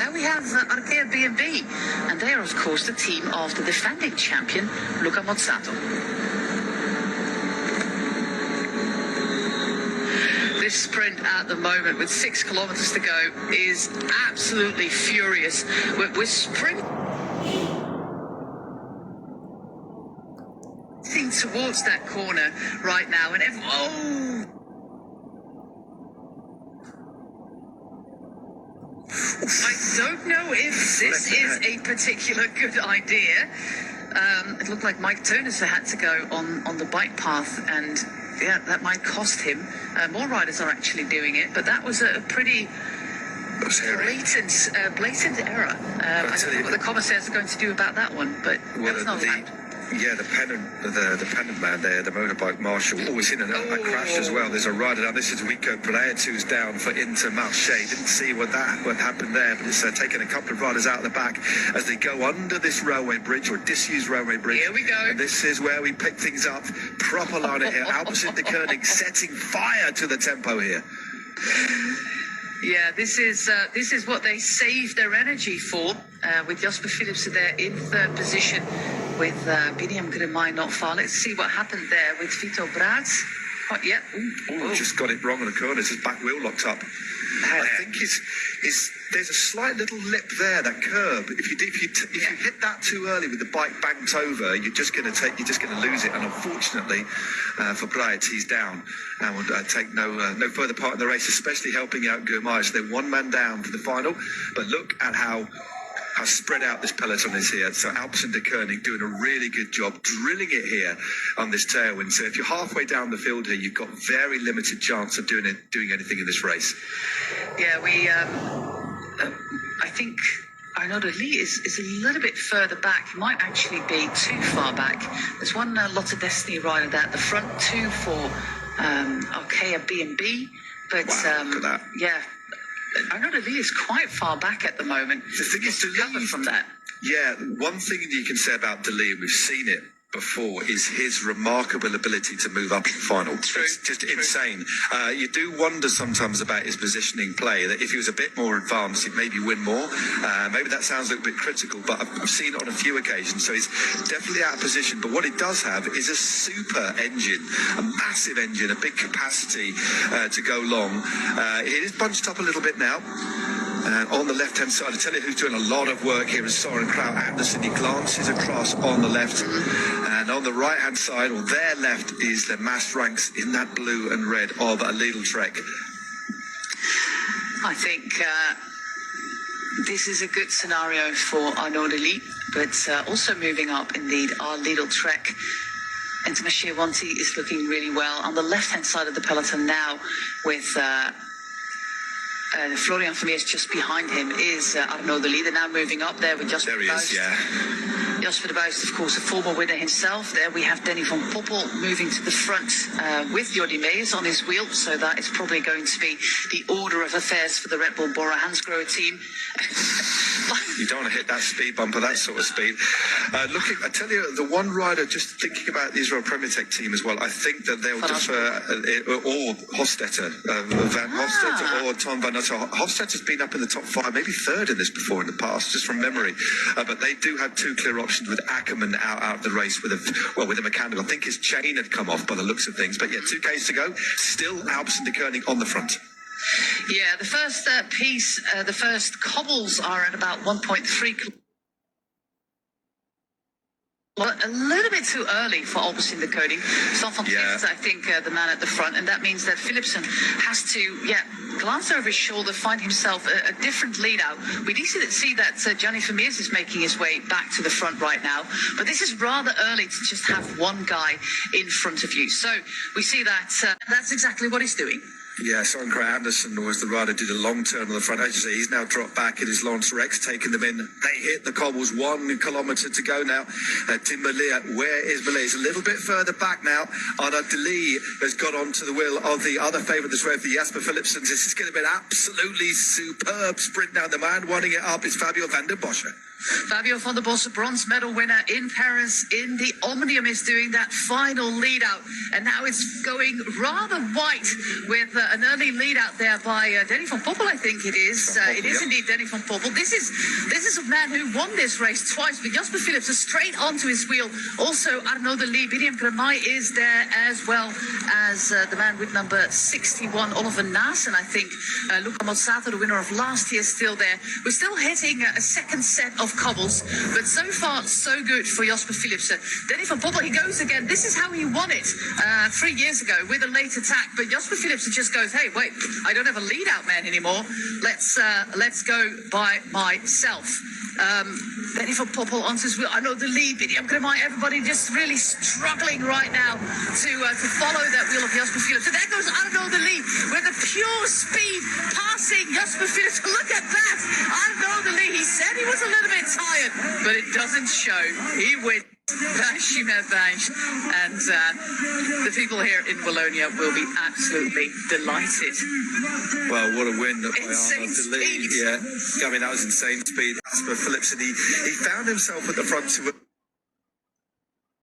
Now we have Arkea B&B, and they are, of course, the team of the defending champion, Luca Mozzato. This sprint at the moment, with 6 kilometers to go, is absolutely furious. We're sprinting towards that corner right now, and I don't know if this is a particular good idea. It looked like Mike Turners had to go on the bike path, and yeah, that might cost him. More riders are actually doing it, but that was a pretty blatant error. I don't know what the commissaires are going to do about that one, but that was not allowed. Yeah, the pennant man there, the motorbike marshal, always in and out that crash as well. There's a rider down. This is Rico Pelaez, who's down for Intermarché. Didn't see what happened there, but it's taken a couple of riders out of the back as they go under this railway bridge, or disused railway bridge. Here we go. And this is where we pick things up. Proper liner here. Opposite the Koenig, setting fire to the tempo here. Yeah, this is what they saved their energy for, with Jasper Philipsen there in third position, with biniyam Germay not far. Let's see what happened there with Vito Braats. Oh, yeah. Just got it wrong on the corner. His back wheel locked up. I think there's a slight little lip there, that curb. If you hit that too early with the bike banked over, you're just going to lose it. And unfortunately, for Braats, he's down and will take no further part in the race, especially helping out Germay. So they're one man down for the final. But look at how spread out this peloton is here. So Alpes and de Koenig doing a really good job drilling it here on this tailwind. So if you're halfway down the field here, you've got very limited chance of doing anything in this race. Yeah, I think Arnaud Lee is a little bit further back. He might actually be too far back. There's one Lotte Destiny rider there at the front, two for Arkea B&B. But wow, look at that. Yeah. Arnaud Lee is quite far back at the moment. The thing is, recovered from that. Yeah, one thing you can say about Lee, and we've seen it before, is his remarkable ability to move up in the final. True, it's just insane. You do wonder sometimes about his positioning play, that if he was a bit more advanced, he'd maybe win more. Maybe that sounds a little bit critical, but I've seen it on a few occasions, so he's definitely out of position. But what he does have is a super engine, a massive engine, a big capacity to go long. It is bunched up a little bit now. On the left-hand side, I tell you who's doing a lot of work here is Soren Krauth Andersen. He glances across on the left. And on the right-hand side, or their left, is the massed ranks in that blue and red of a Lidl Trek. I think this is a good scenario for Arnaud Lee, but also moving up, indeed, our Lidl Trek. And Intermarché Wanty is looking really well. On the left-hand side of the peloton now, with Florian Vermeers just behind him is Arnaud Lee. They're now moving up there with Jasper de Buist. Jasper de Buist, of course, a former winner himself. There we have Danny van Poppel moving to the front with Jordi Meijers on his wheel. So that is probably going to be the order of affairs for the Red Bull Bora Hansgrohe team. You don't want to hit that speed bumper, that sort of speed. I tell you, the one rider, just thinking about the Israel Premier Tech team as well, I think that they'll defer, or Hofstetter, Van Hofstetter or Tom Van Nutter. Hofstetter's been up in the top 5, maybe third in this before in the past, just from memory. But they do have 2 clear options with Ackerman out of the race with a mechanical. I think his chain had come off by the looks of things. But yeah, 2Ks to go. Still Alpes and de Koenig on the front. Yeah, the first the first cobbles are at about 1.3 Well, a little bit too early for Alpes in de Koenig. Stefan is, I think, the man at the front, and that means that Philipsen has to, glance over his shoulder, find himself a different lead out. We do see that Gianni Vermeers is making his way back to the front right now, but this is rather early to just have one guy in front of you. So we see that that's exactly what he's doing. Yeah, Soren Krauth Andersen was the rider, did a long turn on the front. As you say, he's now dropped back in his Lance Rex, taking them in. They hit the cobbles, 1 kilometre to go now. Tim Malia, where is Malia? He's a little bit further back now. Arnaud Lee has got onto the wheel of the other favourite this race, the Jasper Philipsen. This is going to be an absolutely superb sprint now. The man winding it up is Fabio van der Bosch. Fabio van der Bosch, bronze medal winner in Paris in the Omnium, is doing that final lead out, and now it's going rather white with an early lead out there by Denny van Poppel, I think it is. It is indeed Denny van Poppel. This is a man who won this race twice, but Jasper Philips is straight onto his wheel. Also, Arnaud de Lee, biniyam Germay is there as well as the man with number 61, Oliver Naassen, I think. Luca Mozzato, the winner of last year, still there. We're still hitting a second set of cobbles, but so far, so good for Jasper Philips. Denny van Poppel, he goes again. This is how he won it 3 years ago with a late attack, but Jasper Philips just goes, hey, wait, I don't have a lead-out man anymore. Let's go by myself. Denny van Poppel onto his wheel. I know the lead, biniyam Germay, everybody just really struggling right now to follow that wheel of Jasper Philips. And there goes Arnaud de Lee with a pure speed passing Jasper Philips. Look at that! Arnaud de Lee, he said he was a little bit tired, but it doesn't show. He wins. Binche, and the people here in Wallonia will be absolutely delighted. Well, what a win by Insane Arnaud de Lee. speed. Yeah, I mean, that was insane speed. Jasper Philips, and he found himself at the front to